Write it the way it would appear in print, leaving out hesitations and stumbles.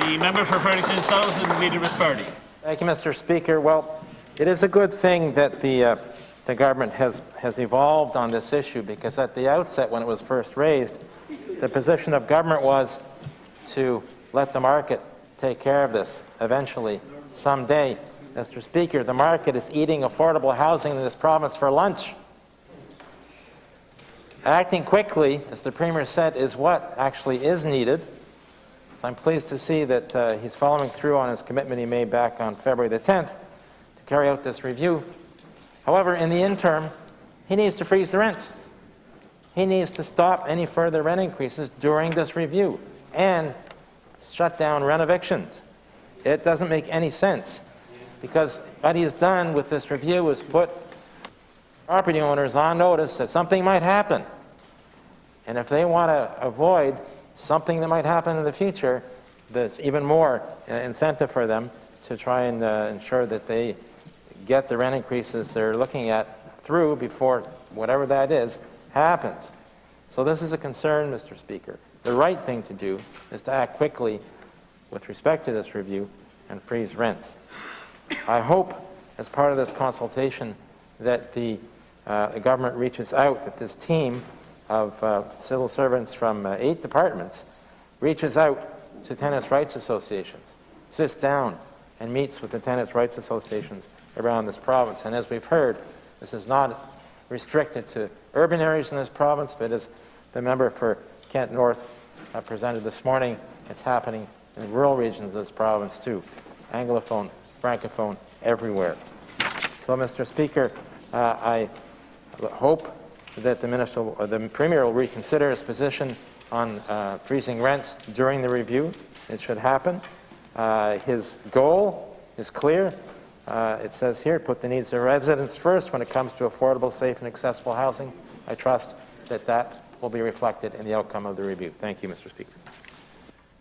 The member for Fredericton South and Leader Party. Thank you, Mr. Speaker. Well, it is a good thing that the government has evolved on this issue, because at the outset, when it was first raised, the position of government was to let the market take care of this eventually, someday. Mr. Speaker, the market is eating affordable housing in this province for lunch. Acting quickly, as the Premier said, is what actually is needed. So I'm pleased to see that he's following through on his commitment he made back on February the 10th to carry out this review. However, in the interim, he needs to freeze the rents. He needs to stop any further rent increases during this review and shut down rent evictions. It doesn't make any sense, because what he's done with this review is put property owners on notice that something might happen. And if they want to avoid something that might happen in the future, there's even more incentive for them to try and ensure that they get the rent increases they're looking at through before whatever that is happens. So this is a concern, Mr. Speaker. The right thing to do is to act quickly with respect to this review and freeze rents. I hope, as part of this consultation, that the government reaches out, that this team of civil servants from 8 departments reaches out to tenants' rights associations, sits down and meets with the tenants' rights associations around this province. And as we've heard, this is not restricted to urban areas in this province, but as the member for Kent North presented this morning, it's happening in rural regions of this province too. Anglophone, Francophone, everywhere. So, Mr. Speaker, I hope that the Premier will reconsider his position on freezing rents during the review. It should happen. His goal is clear. It says here, put the needs of residents first when it comes to affordable, safe, and accessible housing. I trust that that will be reflected in the outcome of the review. Thank you, Mr. Speaker.